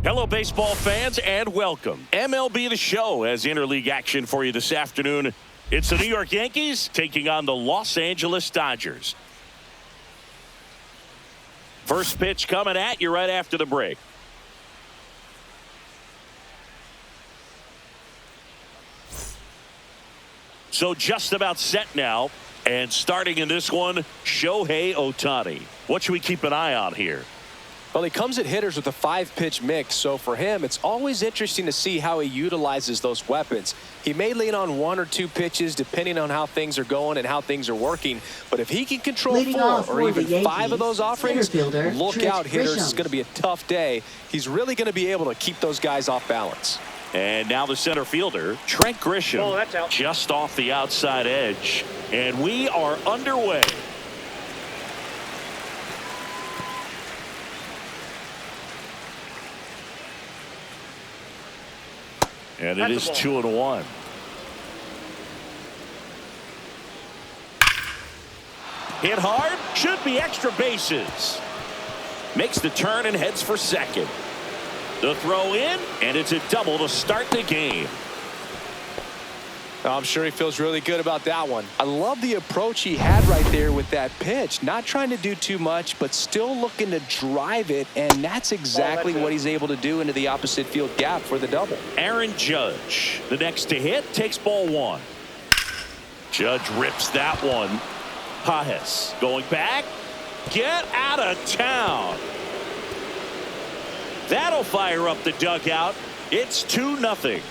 Hello, baseball fans, and welcome. MLB The Show has interleague action for you this afternoon. It's the New York Yankees taking on the Los Angeles Dodgers. First pitch coming at you right after the break. So just about set now. And starting in this one, Shohei Ohtani. What should we keep an eye on here? Well, he comes at hitters with a 5-pitch mix, so for him, it's always interesting to see how he utilizes those weapons. He may lean on 1 or 2 pitches depending on how things are going and how things are working, but if he can control 4 or even 5 of those offerings, look out, hitters. It's going to be a tough day. He's really going to be able to keep those guys off balance. And now the center fielder, Trent Grisham, that's out. Just off the outside edge. And we are underway. And it is 2-1. Hit hard, should be extra bases. Makes the turn and heads for second. The throw in, and it's a double to start the game. I'm sure he feels really good about that one. I love the approach he had right there with that pitch. Not trying to do too much, but still looking to drive it, and that's exactly what he's able to do into the opposite field gap for the double. Aaron Judge, the next to hit, takes ball 1. Judge rips that one. Pajes going back. Get out of town. That'll fire up the dugout. It's 2-0.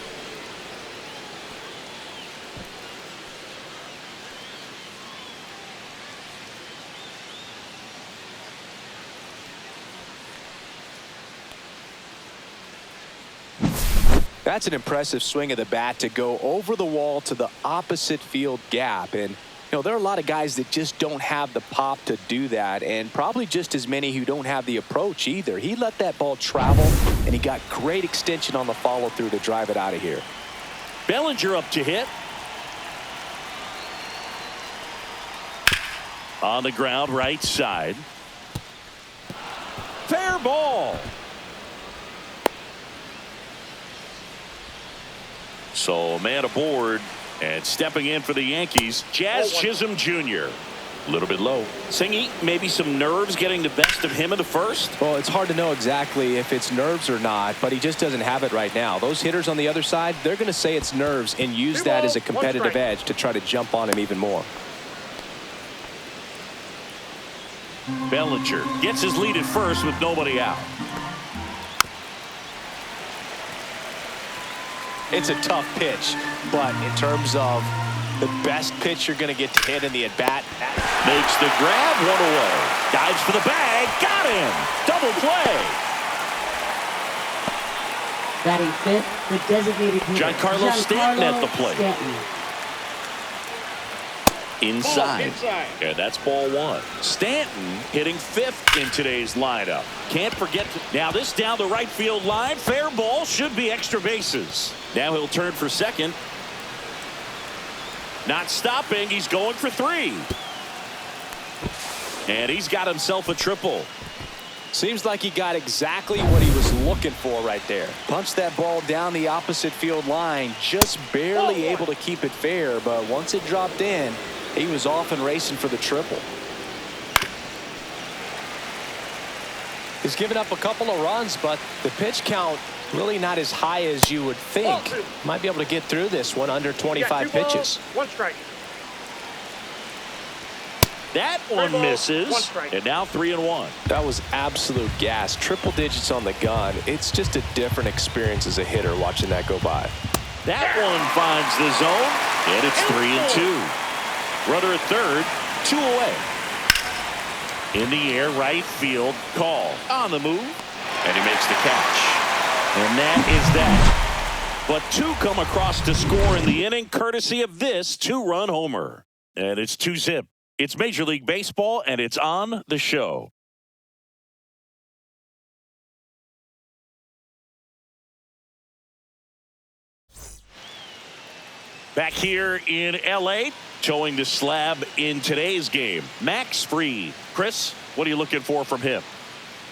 That's an impressive swing of the bat to go over the wall to the opposite field gap. And, there are a lot of guys that just don't have the pop to do that, and probably just as many who don't have the approach either. He let that ball travel, and he got great extension on the follow-through to drive it out of here. Bellinger up to hit. On the ground, right side. Fair ball. So a man aboard, and stepping in for the Yankees, Jazz Chisholm Jr. A little bit low. Singy, maybe some nerves getting the best of him in the first? Well, it's hard to know exactly if it's nerves or not, but he just doesn't have it right now. Those hitters on the other side, they're going to say it's nerves and use that as a competitive edge to try to jump on him even more. Bellinger gets his lead at first with nobody out. It's a tough pitch, but in terms of the best pitch you're going to get to hit in the at-bat. Makes the grab, 1 away. Dives for the bag, got him. Double play. Batting fifth, the designated hitter, Giancarlo Stanton at the plate. Stanton. Inside. And that's ball 1. Stanton hitting 5th in today's lineup. Can't forget now this down the right field line. Fair ball, should be extra bases. Now he'll turn for second. Not stopping, he's going for 3. And he's got himself a triple. Seems like he got exactly what he was looking for right there. Punched that ball down the opposite field line, just barely able to keep it fair, but once it dropped in, he was off and racing for the triple. He's given up a couple of runs, but the pitch count really not as high as you would think. Might be able to get through this one under 25 pitches. 1 strike. That one misses, and now 3-1. That was absolute gas. Triple digits on the gun. It's just a different experience as a hitter watching that go by. That one finds the zone, and it's 3-2. Runner at third, 2 away. In the air, right field, call. On the move, and he makes the catch. And that is that. But 2 come across to score in the inning, courtesy of this 2-run homer. And it's 2-zip. It's Major League Baseball, and it's on the show. Back here in L.A., showing the slab in today's game, Max Fried. Chris, what are you looking for from him?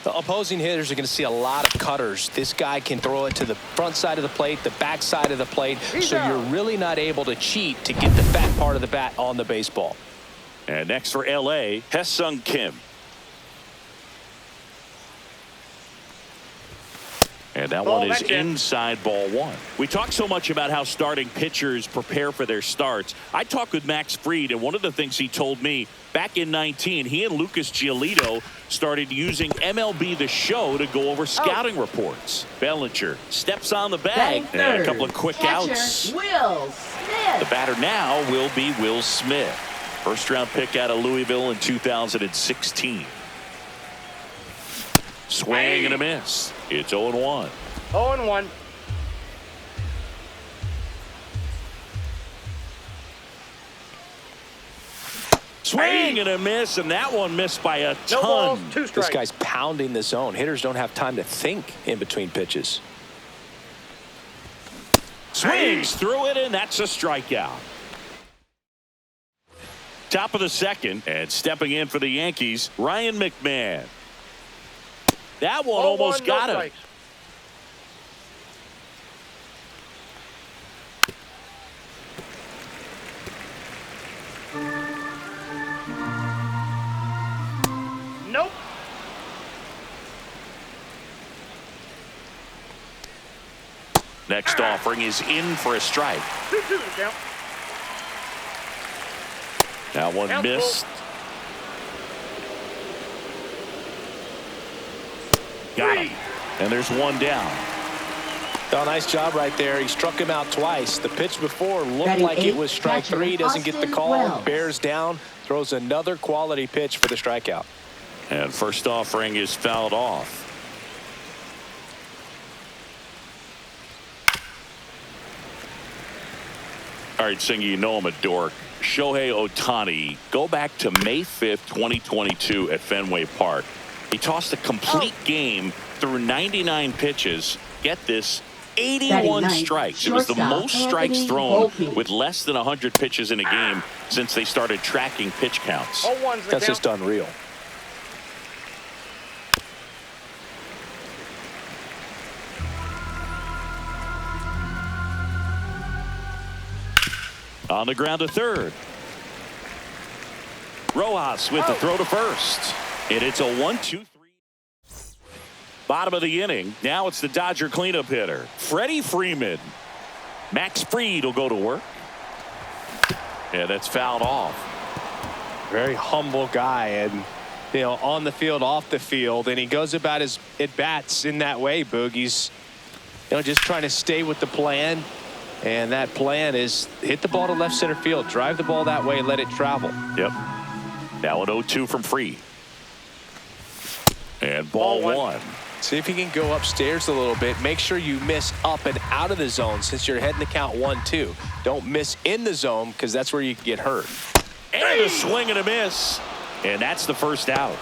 The opposing hitters are going to see a lot of cutters. This guy can throw it to the front side of the plate, the back side of the plate, so you're really not able to cheat to get the fat part of the bat on the baseball. And next for L.A., Hye-Sung Kim. And that one is inside ball one. We talk so much about how starting pitchers prepare for their starts. I talked with Max Fried, and one of the things he told me back in 19, he and Lucas Giolito started using MLB The Show to go over scouting reports. Bellinger steps on the bag, and a couple of quick outs. Will Smith. The batter now will be Will Smith. First-round pick out of Louisville in 2016. Swing and a miss. It's 0-1. 0-1. Swing and a miss, and that one missed by a ton. No balls, 2 strikes. This guy's pounding the zone. Hitters don't have time to think in between pitches. Swings through it, and that's a strikeout. Top of the second, and stepping in for the Yankees, Ryan McMahon. That one almost got him. Nope. Next offering is in for a strike. 2-2 to count. That one missed. Got him. And there's one down. Oh, nice job right there. He struck him out twice. The pitch before looked like it was strike 3. Doesn't get the call. Bears down. Throws another quality pitch for the strikeout. And first offering is fouled off. All right, Singy, you know I'm a dork. Shohei Ohtani, go back to May 5th, 2022 at Fenway Park. He tossed a complete game through 99 pitches. Get this, 81 strikes. It was the most strikes thrown with less than 100 pitches in a game since they started tracking pitch counts. That's just unreal. On the ground to third. Rojas with the throw to first. And it's a 1-2-3. Bottom of the inning. Now it's the Dodger cleanup hitter, Freddie Freeman. Max Fried will go to work. Yeah, that's fouled off. Very humble guy, and on the field, off the field, and he goes about his at-bats in that way, Boog. He's just trying to stay with the plan, and that plan is hit the ball to left center field, drive the ball that way, let it travel. Yep. Now an 0-2 from Fried. And ball one. See if you can go upstairs a little bit. Make sure you miss up and out of the zone since you're heading to count 1-2. Don't miss in the zone because that's where you can get hurt. And a swing and a miss. And that's the first out.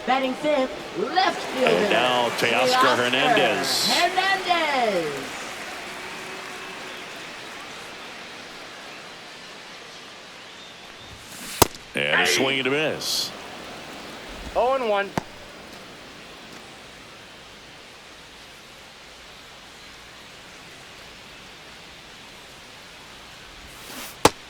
Batting fifth, left fielder. And now Teoscar Hernandez. And a swing and a miss. 0-1.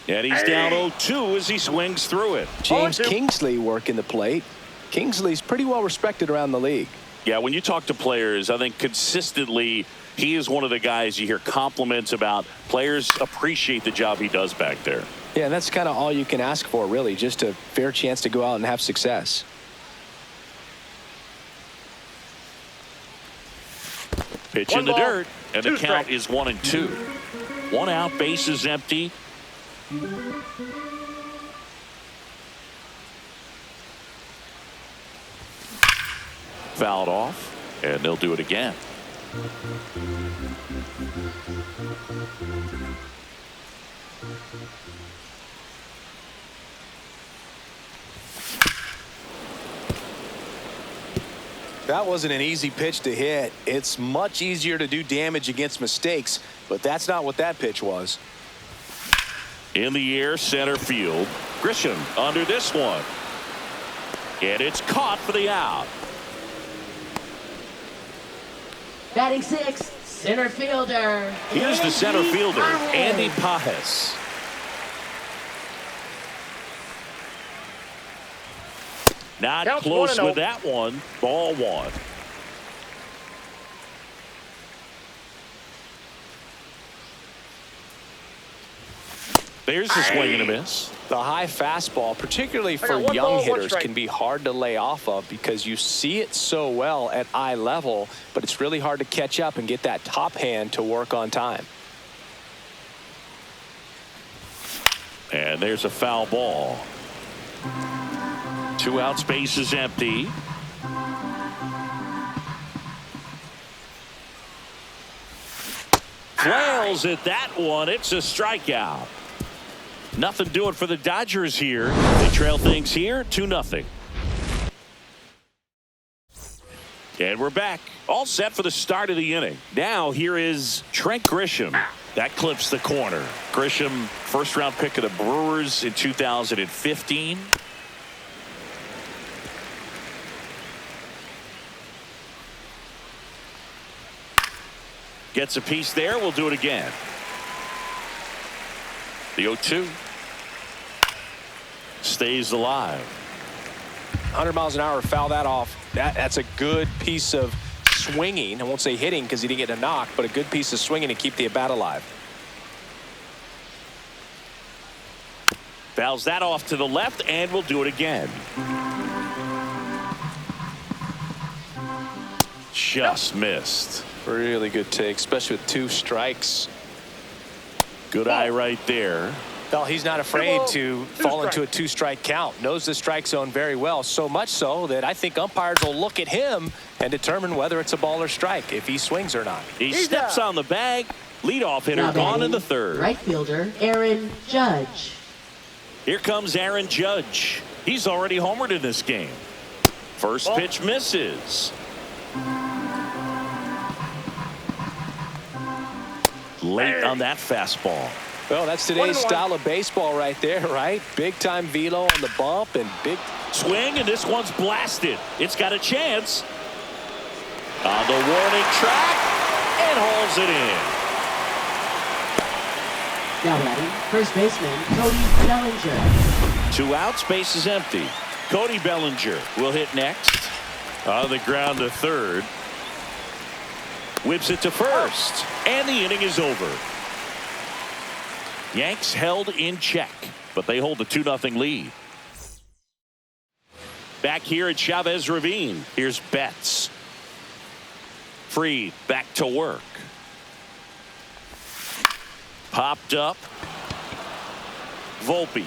And he's down 0-2 as he swings through it. James Kingsley working the plate. Kingsley's pretty well respected around the league. Yeah, when you talk to players, I think consistently he is one of the guys you hear compliments about. Players appreciate the job he does back there. Yeah, and that's kind of all you can ask for, really, just a fair chance to go out and have success. Pitch in the dirt, and the count is 1-2. 1 out, base is empty. Fouled off, and they'll do it again. That wasn't an easy pitch to hit. It's much easier to do damage against mistakes, but that's not what that pitch was. In the air, center field. Grisham under this one. And it's caught for the out. Batting sixth, center fielder. Here's the center fielder, Pajes. Andy Pajes. Not Counts close 1-0. with that one. Ball one. There's a swing and a miss. The high fastball, particularly got for one young ball, one hitters, strike. can be hard to lay off of because you see it so well at eye level, but it's really hard to catch up and get that top hand to work on time. And there's a foul ball. 2 outs, base is empty. Flails at that one. It's a strikeout. Nothing doing for the Dodgers here. They trail things here 2-0. And we're back. All set for the start of the inning. Now here is Trent Grisham. That clips the corner. Grisham, first-round pick of the Brewers in 2015. Gets a piece there. We'll do it again. The 0-2. Stays alive. 100 miles an hour, foul that off. That's a good piece of swinging. I won't say hitting because he didn't get a knock, but a good piece of swinging to keep the at bat alive. Fouls that off to the left, and we'll do it again. Just missed. Really good take, especially with 2 strikes. Good eye right there. Well, he's not afraid to fall strike. into a 2-strike count. Knows the strike zone very well, so much so that I think umpires will look at him and determine whether it's a ball or strike, if he swings or not. He steps on the bag. Leadoff hitter Now gone in batting, the third. right fielder, Aaron Judge. Here comes Aaron Judge. He's already homered in this game. First Ball. pitch misses. Late on that fastball. Well, that's today's 1-1. style of baseball right there, right? Big-time velo on the bump and big. Swing, and this one's blasted. It's got a chance. On the warning track, and hauls it in. Now batting, first baseman, Cody Bellinger. 2 outs, base is empty. Cody Bellinger will hit next. On the ground to third. Whips it to first. And the inning is over. Yanks held in check, but they hold a 2-0 lead. Back here at Chavez Ravine. Here's Betts. Free, back to work. Popped up. Volpe.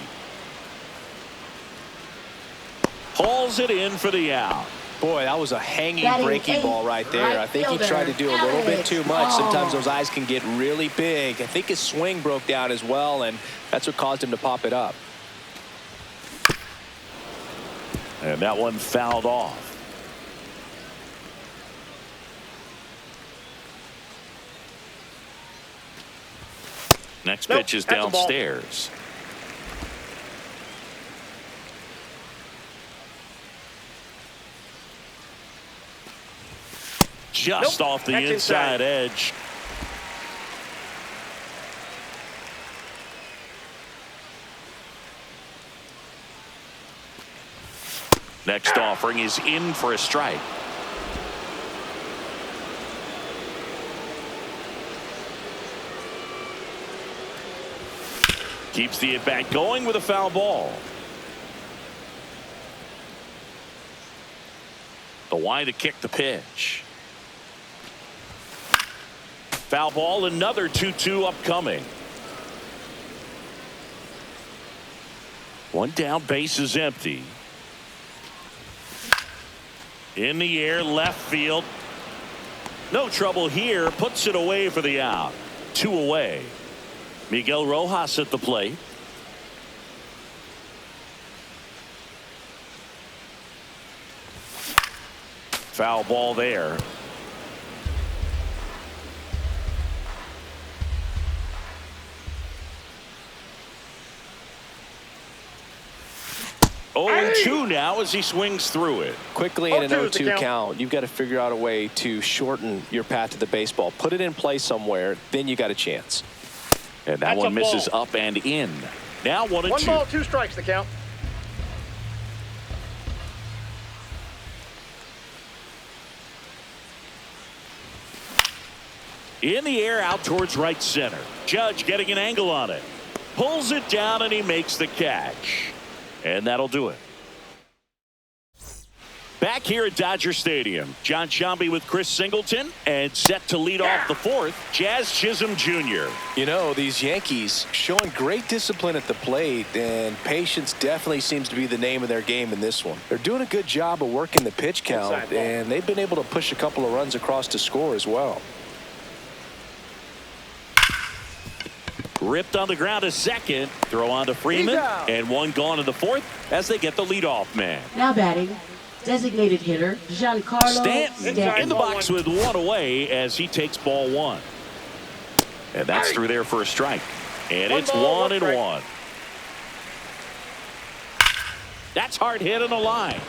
Hauls it in for the out. Boy, that was a hanging Batting breaking eighth, ball right there. right I think he fielder, tried to do a little bit Alex too much. Hall. Sometimes those eyes can get really big. I think his swing broke down as well, and that's what caused him to pop it up. And that one fouled off. Next Nope, pitch is that's a ball. downstairs. Just Nope, off the that's inside inside. edge. Next offering is in for a strike. Keeps the at-bat going with a foul ball. The wide to kick the pitch. Foul ball, another 2-2 upcoming. One down, base is empty. In the air, left field. No trouble here. Puts it away for the out. 2 away. Miguel Rojas at the plate. Foul ball there. 0-2 now as he swings through it. Quickly in an 0-2 is the 0-2 count. count, you've got to figure out a way to shorten your path to the baseball. Put it in play somewhere, then you got a chance. And that That's one a misses ball. up and in. Now 1-2. 1 ball, 2 strikes the count. In the air out towards right center. Judge getting an angle on it. Pulls it down and he makes the catch. And that'll do it. Back here at Dodger Stadium, John Sciambi with Chris Singleton, and set to lead off the fourth, Jazz Chisholm Jr. You know, these Yankees showing great discipline at the plate, and patience definitely seems to be the name of their game in this one. They're doing a good job of working the pitch count, Inside ball. and they've been able to push a couple of runs across to score as well. Ripped on the ground to second. Throw on to Freeman. He's out. And one gone in the fourth as they get the leadoff man. Now batting, designated hitter Giancarlo Stanton in the box with one away as he takes ball one. And that's through there for a strike. And One it's ball, 1 one and strike. 1. That's hard hit in the line.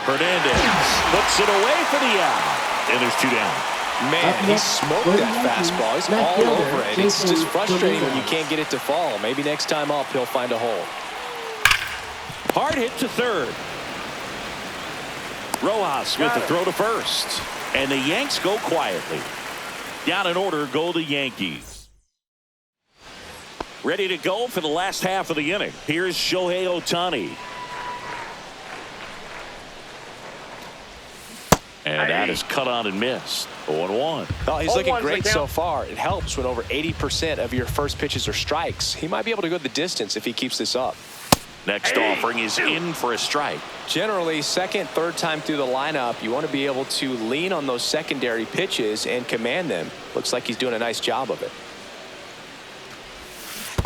Hernandez puts it away for the out. And there's 2 down. Man, he smoked that fastball. He's Left all fielder, over it. It's Jason just frustrating when you Dominguez. can't get it to fall. Maybe next time up, he'll find a hole. Hard hit to third. Rojas with the throw to first. And the Yanks go quietly. Down in order go the Yankees. Ready to go for the last half of the inning. Here's Shohei Ohtani. And that is cut on and missed. 0-1. Oh, he's looking 0-1's the great so count. far. It helps when over 80% of your first pitches are strikes. He might be able to go the distance if he keeps this up. Next offering is in for a strike. Generally, second, third time through the lineup, you want to be able to lean on those secondary pitches and command them. Looks like he's doing a nice job of it.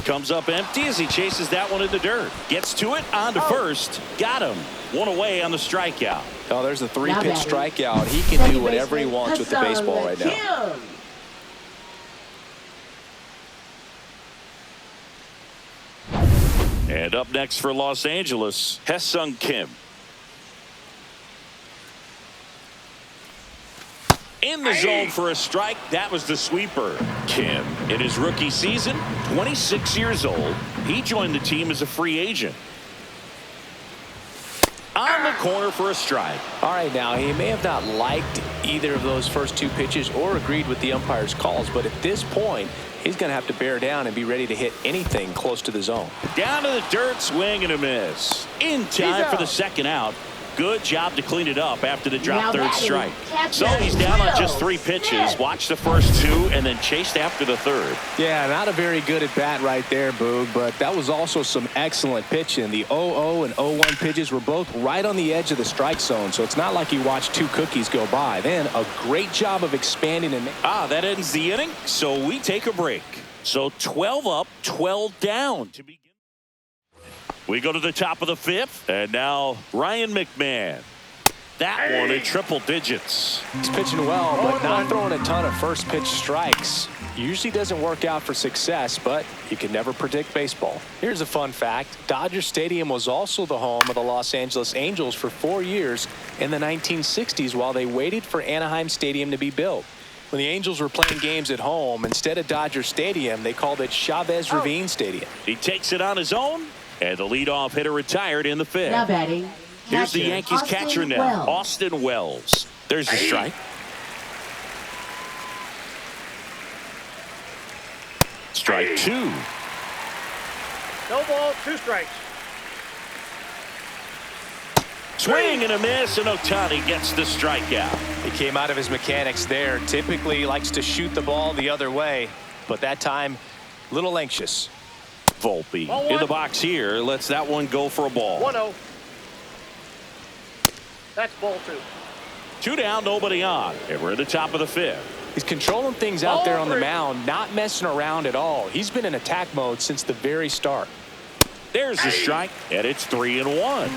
Comes up empty as he chases that one in the dirt. Gets to it, on to first. Got him. One away on the strikeout. Oh, there's the 3-pitch batting, strikeout. He can do whatever he wants with the baseball right now. And up next for Los Angeles, Ha-Sung Kim. In the zone for a strike. That was the sweeper. Kim, in his rookie season, 26 years old. He joined the team as a free agent. On the corner for a strike. All right, now, he may have not liked either of those first 2 pitches or agreed with the umpire's calls, but at this point, he's going to have to bear down and be ready to hit anything close to the zone. Down to the dirt, swing and a miss. In time for the second out. Good job to clean it up after the drop Now third batting, strike. catcher So he's down on just Will 3 pitches. Smith. Watched the first 2 and then chased after the third. Yeah, not a very good at bat right there, Boog, but that was also some excellent pitching. The 0-0 and 0-1 pitches were both right on the edge of the strike zone, so it's not like you watched 2 cookies go by. Then a great job of expanding and That ends the inning, so we take a break. So 12 up, 12 down to begin. We go to the top of the 5th, and now Ryan McMahon. That one in triple digits. he's pitching well, but not throwing a ton of first pitch strikes. Usually doesn't work out for success, but you can never predict baseball. Here's a fun fact. Dodger Stadium was also the home of the Los Angeles Angels for 4 years in the 1960s while they waited for Anaheim Stadium to be built. When the Angels were playing games at home, instead of Dodger Stadium, they called it Chavez Ravine Stadium. He takes it on his own, and the leadoff hitter retired in the 5th. Now batting, Here's the catcher, Yankees Austin catcher now, Wells. Austin Wells. There's the strike. Strike 2. No ball, 2 strikes. Swing and a miss, and Ohtani gets the strikeout. He came out of his mechanics there. Typically he likes to shoot the ball the other way, but that time, a little anxious. Volpe Ball in one. the box here. Lets that one go for a ball. 1-0. That's ball 2. 2 down, nobody on. And we're at the top of the 5th. He's controlling things out there on the Over it. mound, not messing around at all. He's been in attack mode since the very start. There's the strike, and it's 3-1.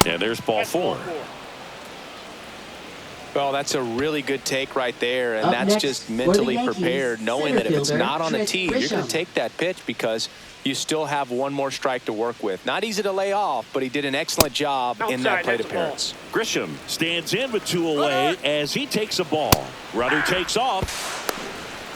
And there's ball That's 4. ball 4. Well, that's a really good take right there, and Up that's next, just for the mentally Yankees, prepared, knowing that if it's center not on the fielder, tee, you're going Grisham. to take that pitch because you still have one more strike to work with. Not easy to lay off, but he did an excellent job in that Outside, plate that's a ball. appearance. Grisham stands in with 2 away as he takes a ball. Runner takes off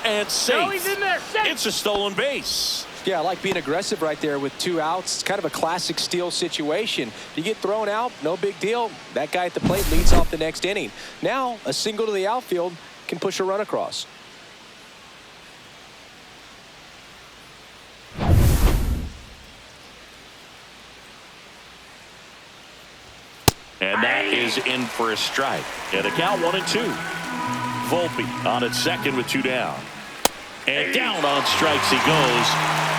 and No, he's safe. in there. Safe. It's a stolen base. Yeah, I like being aggressive right there with 2 outs. It's kind of a classic steal situation. You get thrown out, no big deal. That guy at the plate leads off the next inning. Now, a single to the outfield can push a run across. And that is in for a strike. And a count 1-2. Volpe on at second with 2 down. And down on strikes he goes.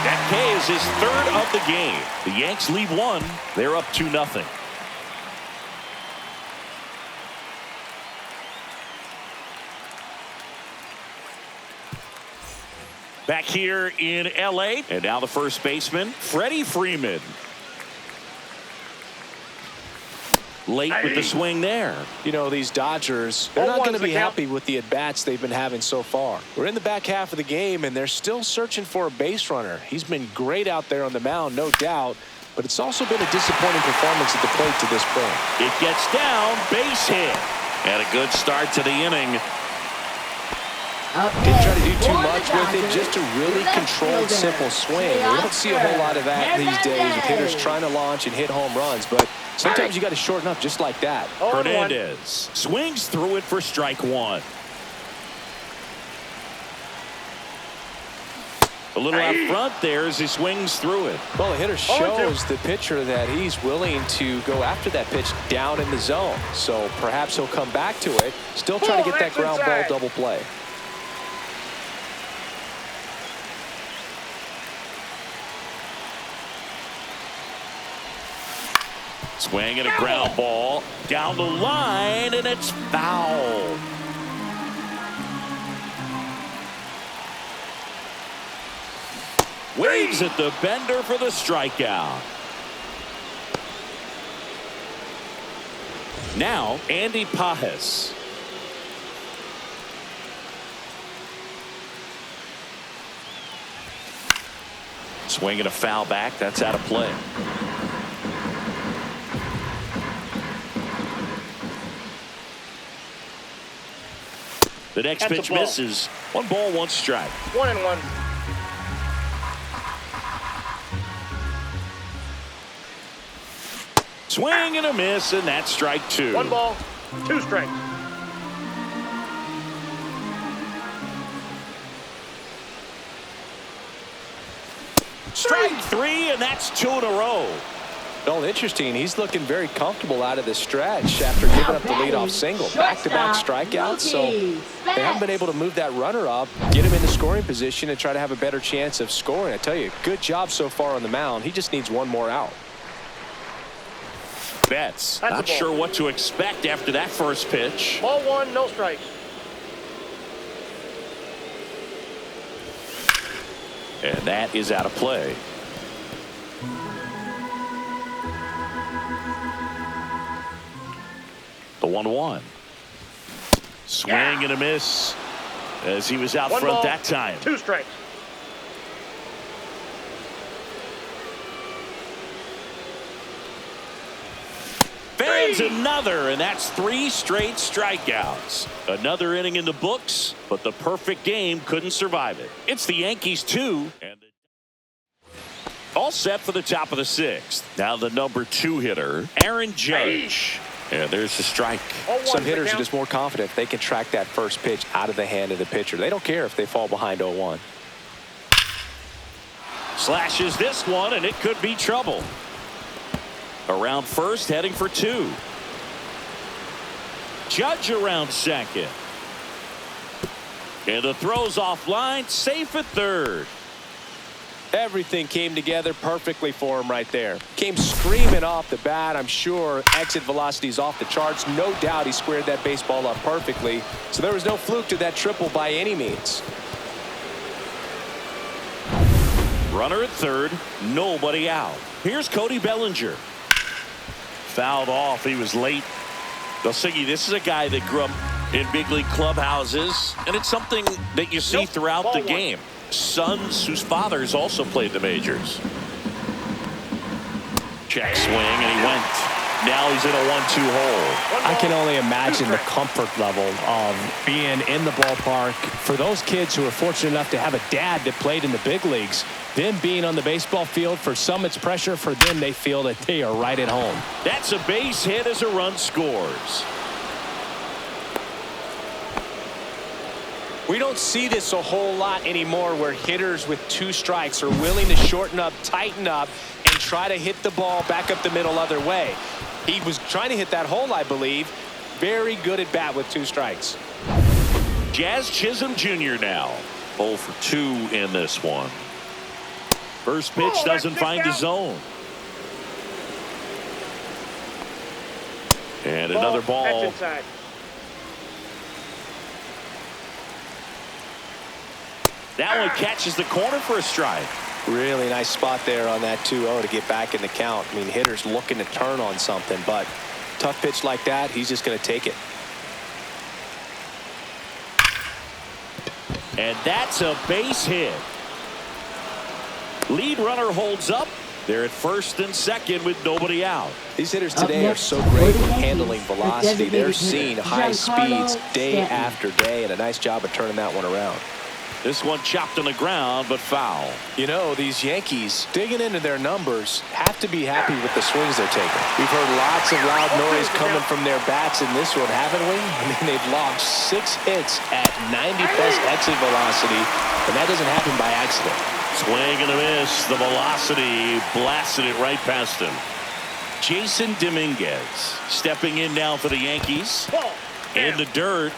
That K is his 3rd of the game. The Yanks lead 1. They're up 2-0. Back here in L.A. And now the first baseman, Freddie Freeman. Late with the swing there. You know, these Dodgers, they're not going to be 0-1's the count. happy with the at-bats they've been having so far. We're in the back half of the game, and they're still searching for a base runner. He's been great out there on the mound, no doubt, but it's also been a disappointing performance at the plate to this point. It gets down, base hit. And a good start to the inning. Didn't try to do too much with it, just a really controlled, simple swing. We don't see a whole lot of that these days with hitters trying to launch and hit home runs, but sometimes you got to shorten up just like that. Hernandez swings through it for strike 1. A little out front there as he swings through it. Well, the hitter shows the pitcher that he's willing to go after that pitch down in the zone. So perhaps he'll come back to it, still trying to get that ground ball double play. Swing and a ground ball down the line, and it's foul. Waves at the bender for the strikeout. Now, Andy Pajes. Swing and a foul back. That's out of play. The next pitch misses. 1 ball, 1 strike. 1-1. Swing and a miss, and that's strike 2. 1 ball, 2 strikes. Strike 3, and that's 2 in a row. Well, interesting. He's looking very comfortable out of the stretch after giving up the leadoff single. Back-to-back strikeouts, so they haven't been able to move that runner up, get him in the scoring position, and try to have a better chance of scoring. I tell you, good job so far on the mound. He just needs 1 more out. Betts not sure what to expect after that first pitch. Ball 1, no strikes. And that is out of play. The 1-1. Swing and a miss as he was out 1 front ball, that time. 2 strikes. Fans another, and that's 3 straight strikeouts. Another inning in the books, but the perfect game couldn't survive it. It's the Yankees 2, and all set for the top of the 6th. Now the number 2 hitter, Aaron Judge. And there's the strike. Some hitters are just more confident if they can track that first pitch out of the hand of the pitcher. They don't care if they fall behind 0-1. Slashes this one, and it could be trouble. Around first, heading for 2. Judge around second. And the throw's offline, safe at third. Everything came together perfectly for him right there. Came screaming off the bat. I'm sure exit velocity's off the charts. No doubt he squared that baseball up perfectly. So there was no fluke to that triple by any means. Runner at third, nobody out. Here's Cody Bellinger. Fouled off. He was late. They'll say this is a guy that grew up in big league clubhouses, and it's something that you see throughout the game. Sons whose fathers also played the majors. Check swing, and he went. Now he's in a 1-2 hole. I can only imagine the comfort level of being in the ballpark. For those kids who are fortunate enough to have a dad that played in the big leagues, them being on the baseball field, for some it's pressure. For them, they feel that they are right at home. That's a base hit as a run scores. We don't see this a whole lot anymore, where hitters with 2 strikes are willing to shorten up, tighten up, and try to hit the ball back up the middle other way. He was trying to hit that hole, I believe. Very good at bat with 2 strikes. Jazz Chisholm Jr. now 0 for 2 in this one. First pitch doesn't find the zone. And another ball. That's inside. That one catches the corner for a strike. Really nice spot there on that 2-0 to get back in the count. I mean, hitters looking to turn on something, but tough pitch like that, he's just going to take it. And that's a base hit. Lead runner holds up. They're at first and second with nobody out. These hitters today are so great with handling velocity. They're seeing high speeds day after day, and a nice job of turning that one around. This one chopped on the ground, but foul. You know, these Yankees, digging into their numbers, have to be happy with the swings they're taking. We've heard lots of loud noise coming from their bats in this one, haven't we? I mean, they've logged 6 hits at 90-plus exit velocity, and that doesn't happen by accident. Swing and a miss. The velocity blasted it right past him. Jason Dominguez stepping in now for the Yankees. In the dirt.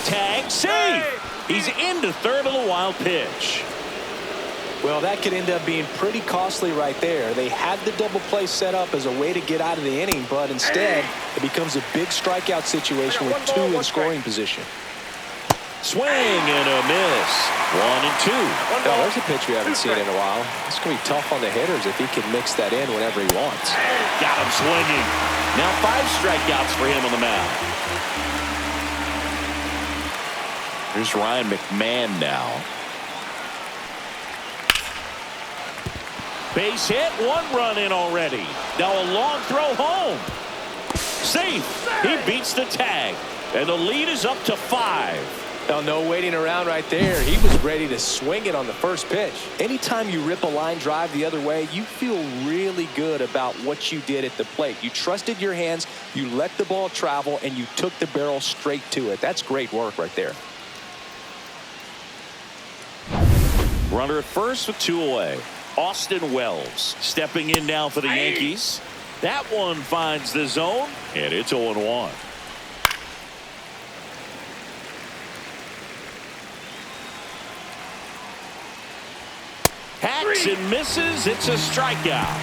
Tag, save. He's into third on the wild pitch. Well, that could end up being pretty costly right there. They had the double play set up as a way to get out of the inning, but instead it becomes a big strikeout situation with 2 in scoring position. Swing and a miss. 1-2. Now, there's a pitch we haven't seen in a while. It's going to be tough on the hitters if he can mix that in whenever he wants. Got him swinging. Now 5 strikeouts for him on the mound. Here's Ryan McMahon now. Base hit, 1 run in already. Now a long throw home. Safe. He beats the tag. And the lead is up to 5. Now, no waiting around right there. He was ready to swing it on the first pitch. Anytime you rip a line drive the other way, you feel really good about what you did at the plate. You trusted your hands, you let the ball travel, and you took the barrel straight to it. That's great work right there. Runner at first with 2 away. Austin Wells stepping in now for the Yankees. That one finds the zone, and it's 0-1. Hacks and misses. It's a strikeout.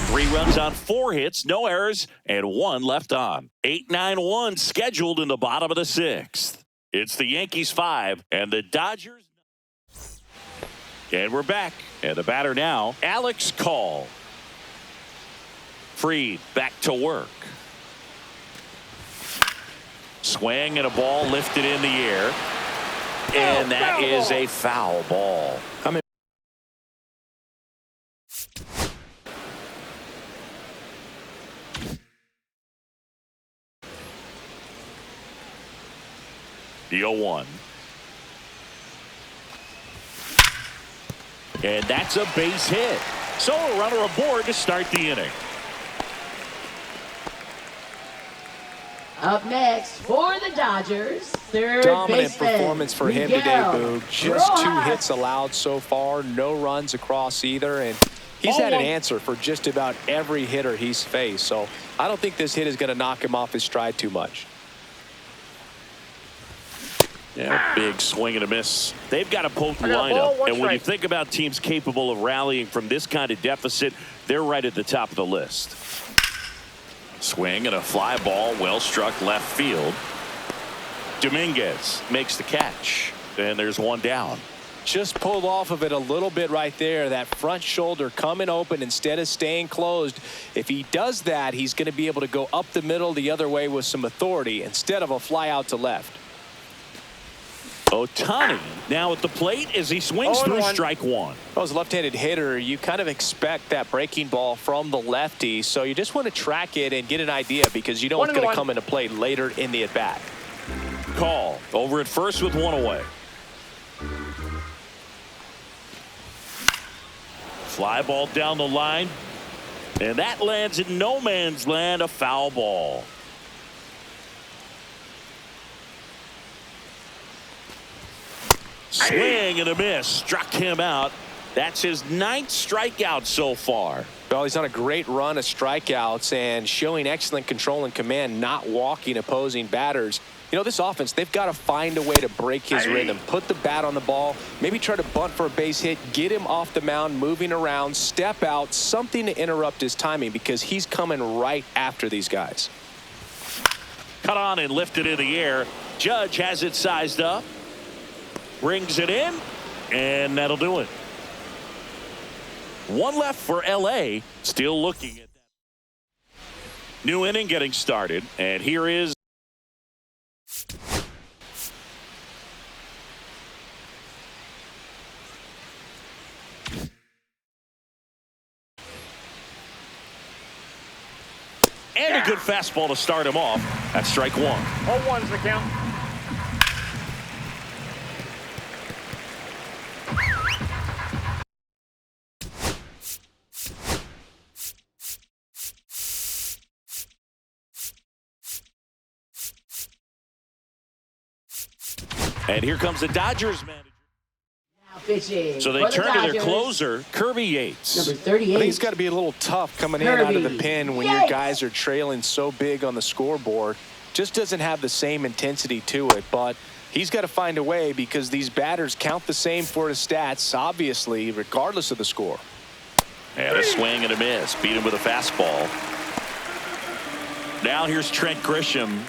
3 runs on 4 hits, no errors, and 1 left on. 8-9-1 scheduled in the bottom of the 6th. It's the Yankees 5 and the Dodgers. And we're back. And the batter now, Alex Call. Freed back to work. Swing and a ball lifted in the air. And that is a foul ball. The 0-1. And that's a base hit. So a runner aboard to start the inning. Up next for the Dodgers, third Dominant baseman, performance for him today, Boog. Just 2 hits allowed so far, no runs across either, and he's had an answer for just about every hitter he's faced. So I don't think this hit is going to knock him off his stride too much. Yeah, big swing and a miss. They've got a potent lineup, and when you think about teams capable of rallying from this kind of deficit, they're right at the top of the list. Swing and a fly ball, well struck left field. Dominguez makes the catch, and there's 1 down. just pulled off of it a little bit right there. That front shoulder coming open instead of staying closed. If he does that, he's going to be able to go up the middle the other way with some authority instead of a fly out to left. Ohtani now at the plate as he swings through strike one. Well, as a left-handed hitter, you kind of expect that breaking ball from the lefty, so you just want to track it and get an idea because you know it's going to come into play later in the at-bat. Call over at first with one away. Fly ball down the line, and that lands in no man's land, a foul ball. Swing and a miss, struck him out. That's his 9th strikeout so far. Well, he's on a great run of strikeouts and showing excellent control and command, not walking opposing batters. You know, this offense, they've got to find a way to break his rhythm, put the bat on the ball, maybe try to bunt for a base hit, get him off the mound, moving around, step out, something to interrupt his timing because he's coming right after these guys. Cut on and lifted in the air. Judge has it sized up. Brings it in, and that'll do it. One left for L.A. Still looking at that. New inning getting started, and here is and a good fastball to start him off. That's strike one. 0-1's the count. And here comes the Dodgers manager. Now pitching. So they turn to their closer, Kirby Yates. Number 38. I think it's got to be a little tough coming in out of the pen when your guys are trailing so big on the scoreboard. Just doesn't have the same intensity to it, but he's got to find a way because these batters count the same for his stats, obviously, regardless of the score. And a swing and a miss. Beat him with a fastball. Now here's Trent Grisham.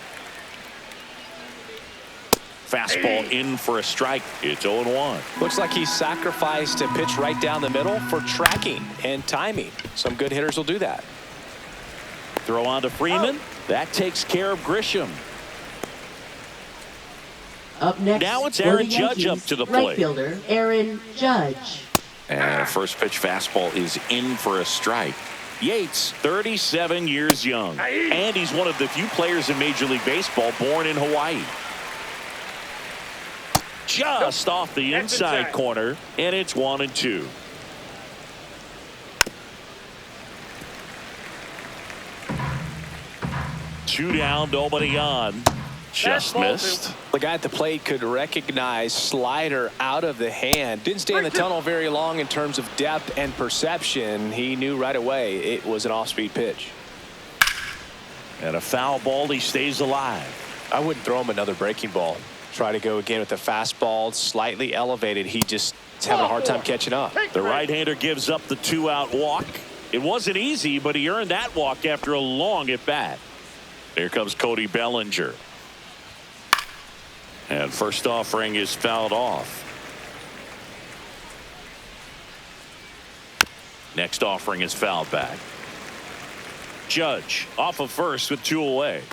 Fastball in for a strike. It's 0-1. Looks like he sacrificed a pitch right down the middle for tracking and timing. Some good hitters will do that. Throw on to Freeman. That takes care of Grisham. Up next, now it's Aaron Judge up to the plate. Right fielder Aaron Judge. And a first pitch fastball is in for a strike. Yates, 37 years young. And he's one of the few players in Major League Baseball born in Hawaii. Just off the inside corner, and it's 1-2. Two down, nobody on. Just missed. The guy at the plate could recognize slider out of the hand. Didn't stay in the tunnel very long in terms of depth and perception. He knew right away it was an off-speed pitch. And a foul ball, he stays alive. I wouldn't throw him another breaking ball. Try to go again with the fastball, slightly elevated. He just is having a hard time catching up. The right-hander gives up the 2-out walk. It wasn't easy, but he earned that walk after a long at-bat. Here comes Cody Bellinger. And first offering is fouled off. Next offering is fouled back. Judge off of first with 2 away.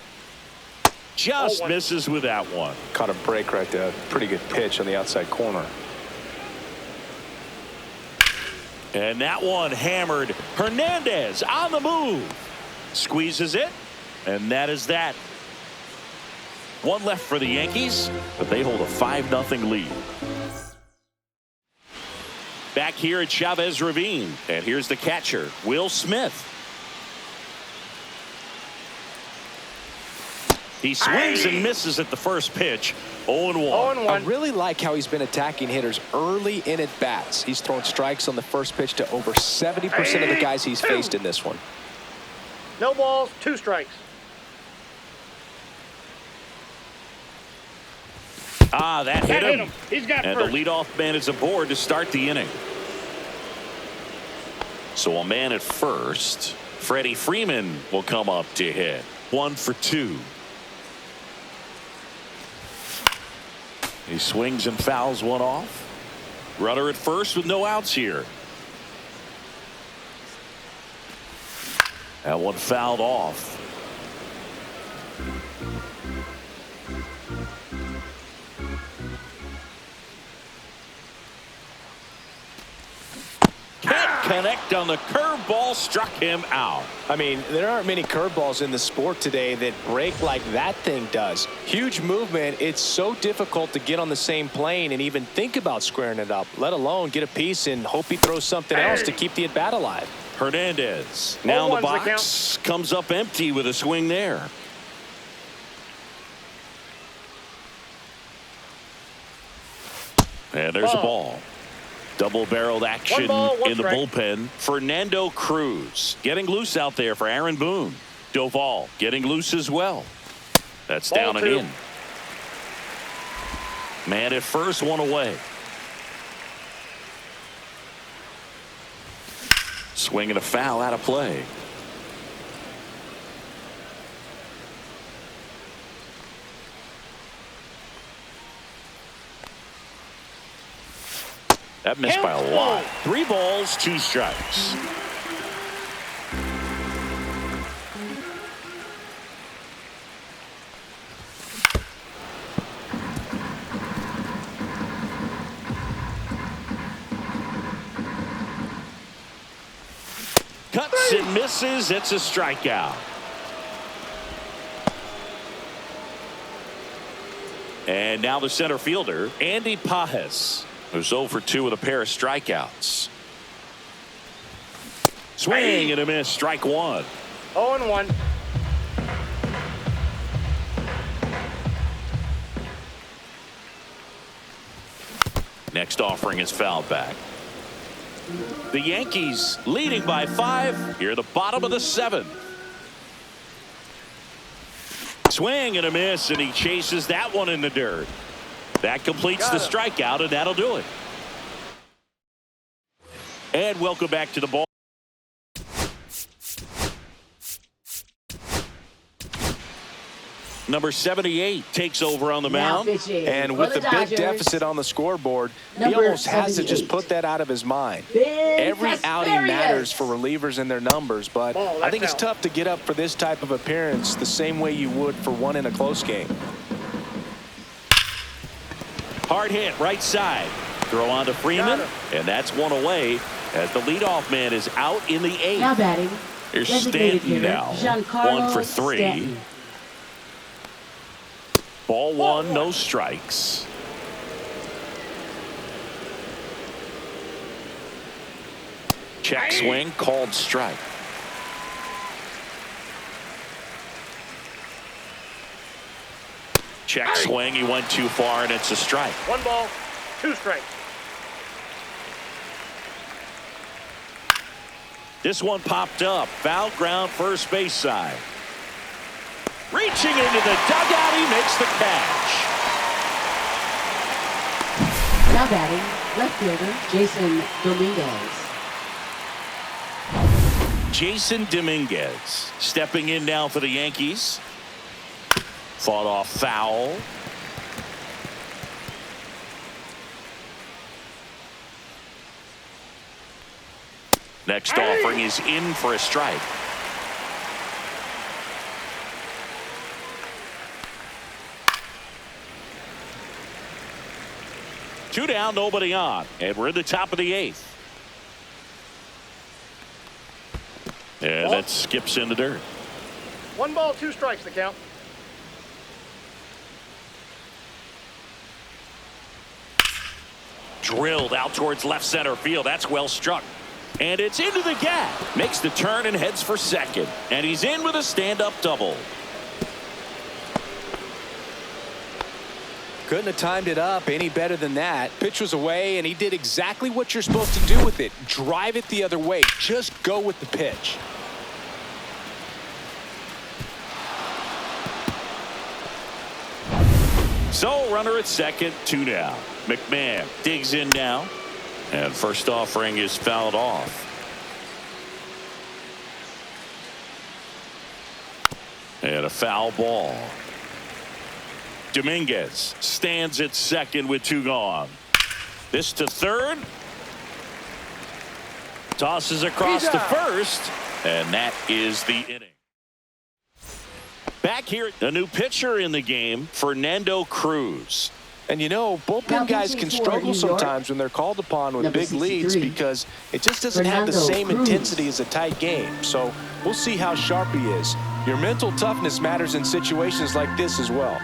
Just misses with that one. Caught a break right there. Pretty good pitch on the outside corner. And that one hammered. Hernandez on the move. Squeezes it. And that is that. One left for the Yankees, but they hold a 5-0 lead. Back here at Chavez Ravine. And here's the catcher, Will Smith. He swings and misses at the first pitch. 0-1. I really like how he's been attacking hitters early in at bats. He's thrown strikes on the first pitch to over 70% of the guys he's faced in this one. No balls, 2 strikes. Ah, that hit him. He's got and first. The leadoff man is aboard to start the inning. So a man at first. Freddie Freeman will come up to hit. 1 for 2. He swings and fouls one off. Runner at first with no outs here. That one fouled off. Can't connect on the curveball, struck him out. I mean, there aren't many curveballs in the sport today that break like that thing does. Huge movement. It's so difficult to get on the same plane and even think about squaring it up, let alone get a piece and hope he throws something else to keep the at bat alive. Hernandez now in the box, comes up empty with a swing there. And there's a ball. Double-barreled action in the bullpen. Fernando Cruz getting loose out there for Aaron Boone. Doval getting loose as well. That's down and in. Man at first, one away. Swing and a foul out of play. That missed by a lot. 3 balls, 2 strikes. Cuts and misses. It's a strikeout. And now the center fielder, Andy Pajes, who's 0 for 2 with a pair of strikeouts. Swing and a miss, strike 1. 0-1. Next offering is fouled back. The Yankees leading by 5 here at the bottom of the 7th. Swing and a miss, and he chases that one in the dirt. That completes the strikeout, and that'll do it. And welcome back to the ball. Number 78 takes over on the mound. And with the big deficit on the scoreboard, he almost has to just put that out of his mind. Every outing matters for relievers and their numbers, but I think it's tough to get up for this type of appearance the same way you would for one in a close game. Hard hit right side. Throw on to Freeman, and that's one away as the leadoff man is out in the 8th. Now batting. Here's Stanton now. 1 for 3. Stanton. Ball 1, no strikes. Check swing, called strike. Check swing, he went too far, and it's a strike. 1 ball, 2 strikes. This one popped up. Foul ground, first base side. Reaching into the dugout, he makes the catch. Now batting, left fielder, Jason Dominguez. Jason Dominguez stepping in now for the Yankees. Fought off foul. Next offering is in for a strike. Two down, nobody on, and we're in the top of the 8th. And that skips in the dirt. 1 ball, 2 strikes the count. Drilled out towards left center field. That's well struck. And it's into the gap. Makes the turn and heads for second. And he's in with a stand-up double. Couldn't have timed it up any better than that. Pitch was away, and he did exactly what you're supposed to do with it. Drive it the other way. Just go with the pitch. So, runner at second, 2 down. McMahon digs in now. And first offering is fouled off. And a foul ball. Dominguez stands at second with 2 gone. This to third. Tosses across to first. And that is the inning. Back here, a new pitcher in the game, Fernando Cruz. And you know, bullpen guys can struggle sometimes when they're called upon with big leads because it just doesn't have the same intensity as a tight game. So we'll see how sharp he is. Your mental toughness matters in situations like this as well.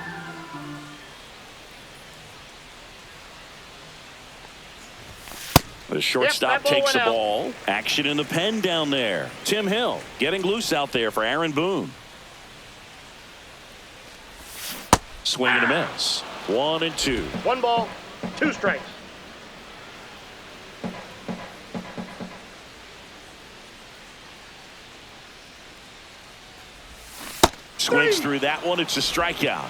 The shortstop takes the ball. Action in the pen down there. Tim Hill getting loose out there for Aaron Boone. Swing and a miss. 1-2. 1 ball, 2 strikes. Swings through that one. It's a strikeout.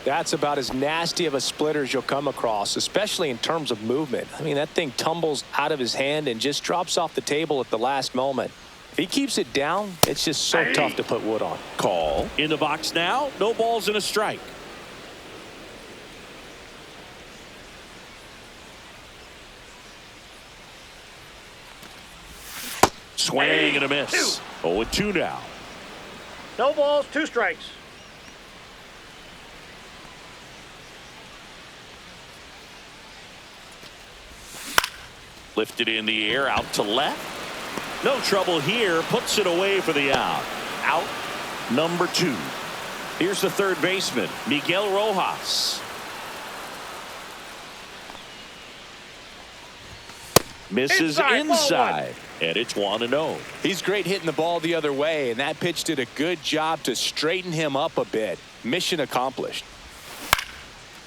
That's about as nasty of a splitter as you'll come across, especially in terms of movement. I mean, that thing tumbles out of his hand and just drops off the table at the last moment. If he keeps it down, it's just so tough to put wood on. Call in the box now. No balls and a strike. Swing and a miss. 0-2 now. No balls, 2 strikes. Lifted in the air, out to left. No trouble here. Puts it away for the out. Out number 2. Here's the third baseman, Miguel Rojas. Misses inside. And it's 1-0. He's great hitting the ball the other way, and that pitch did a good job to straighten him up a bit. Mission accomplished.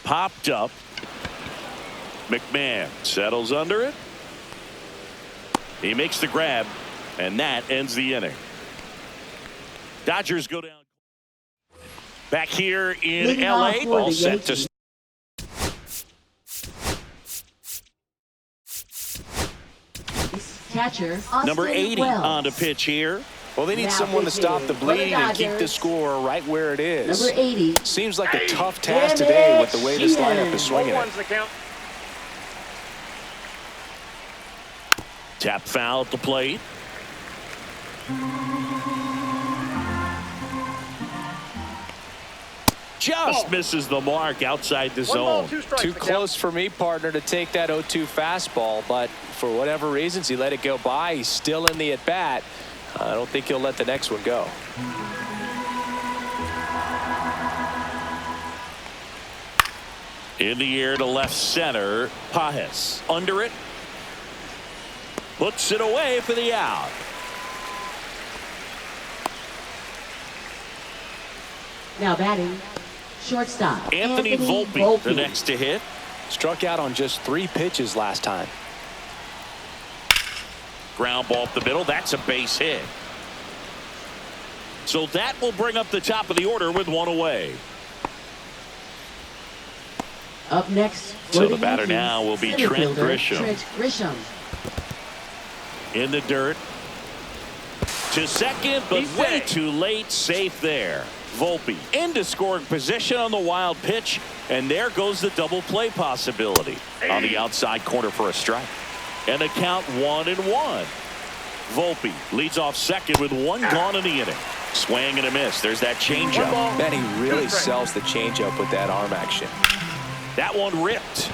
Popped up. McMahon settles under it. He makes the grab, and that ends the inning. Dodgers go down. Back here in L.A. All set to. Catcher, Number 80 on the pitch here. Well, they need someone to stop the bleeding and keep the score right where it is. Number 80. Seems like a tough task today with the way this lineup is swinging it. Tap foul at the plate. Just misses the mark outside the zone. Too close for me, partner, to take that 0-2 fastball, but for whatever reasons, he let it go by. He's still in the at-bat. I don't think he'll let the next one go. In the air to left center. Pajes under it. Puts it away for the out. Now batting, shortstop Anthony Volpe, the next to hit. Struck out on just 3 pitches last time. Ground ball up the middle. That's a base hit. So that will bring up the top of the order with 1 away. Up next, so the batter now will be Trent Grisham. In the dirt. To second, but way too late. Safe there. Volpe into scoring position on the wild pitch, and there goes the double play possibility on the outside corner for a strike. And the count 1-1. Volpe leads off second with 1 gone in the inning. Swing and a miss. There's that changeup. Man, he really sells the changeup with that arm action. That one ripped.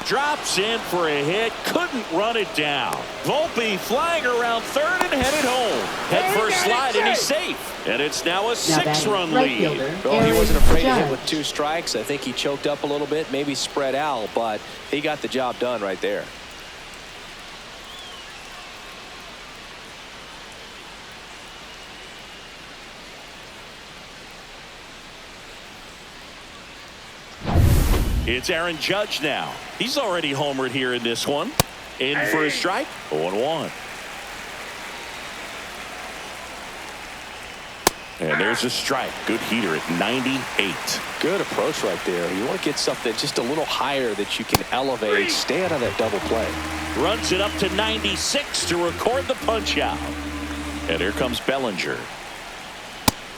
Drops in for a hit. Couldn't run it down. Volpe flying around third and headed home. Head first slide, and he's safe. And it's now a 6-run lead. Well, he wasn't afraid to hit with 2 strikes. I think he choked up a little bit, maybe spread out, but he got the job done right there. It's Aaron Judge now. He's already homered here in this one. In for a strike. 0-1. And there's a strike. Good heater at 98. Good approach right there. You want to get something just a little higher that you can elevate. Stay out of that double play. Runs it up to 96 to record the punch out. And here comes Bellinger.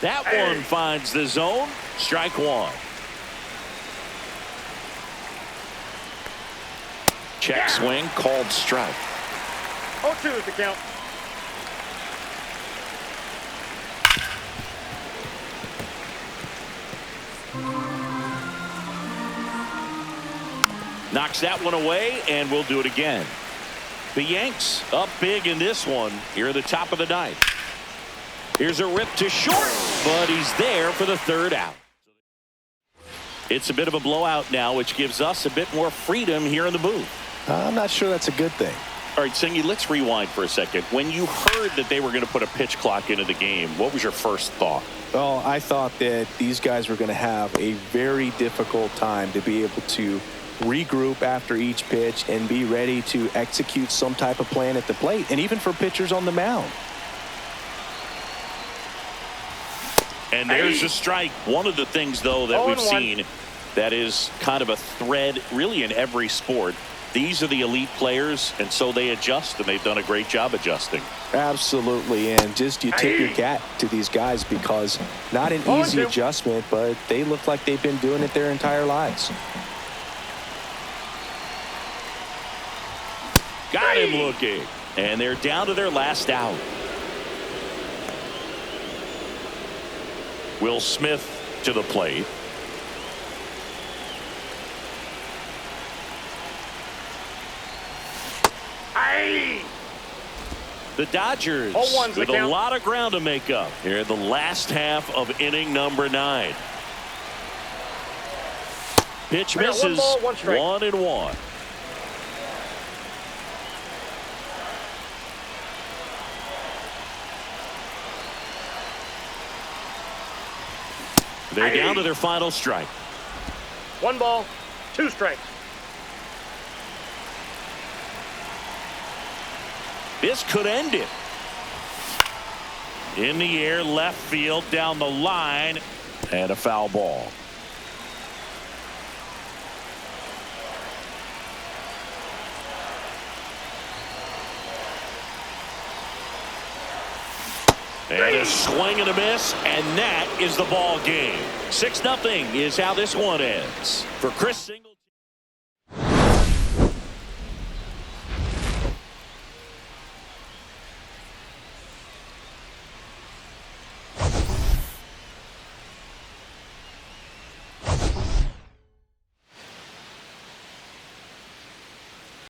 That one finds the zone. Strike 1. Check swing, called strike. 0-2 is the count. Knocks that one away, and we'll do it again. The Yanks up big in this one here at the top of the ninth. Here's a rip to short, but he's there for the third out. It's a bit of a blowout now, which gives us a bit more freedom here in the booth. I'm not sure that's a good thing. All right, Singy, let's rewind for a second. When you heard that they were going to put a pitch clock into the game, what was your first thought? Well, I thought that these guys were going to have a very difficult time to be able to regroup after each pitch and be ready to execute some type of plan at the plate, and even for pitchers on the mound. And there's a strike. One of the things, though, that we've seen that is kind of a thread really in every sport. These are the elite players, and so they adjust, and they've done a great job adjusting. Absolutely, and just you tip your hat to these guys because not an easy adjustment, but they look like they've been doing it their entire lives. Got him looking, and they're down to their last out. Will Smith to the plate. The Dodgers with a lot of ground to make up here in the last half of inning number 9. Pitch misses. 1-1. They're down to their final strike. 1 ball, 2 strikes. This could end it. In the air, left field, down the line, and a foul ball. And a swing and a miss, and that is the ball game. 6-0 is how this one ends. For Chris Singleton.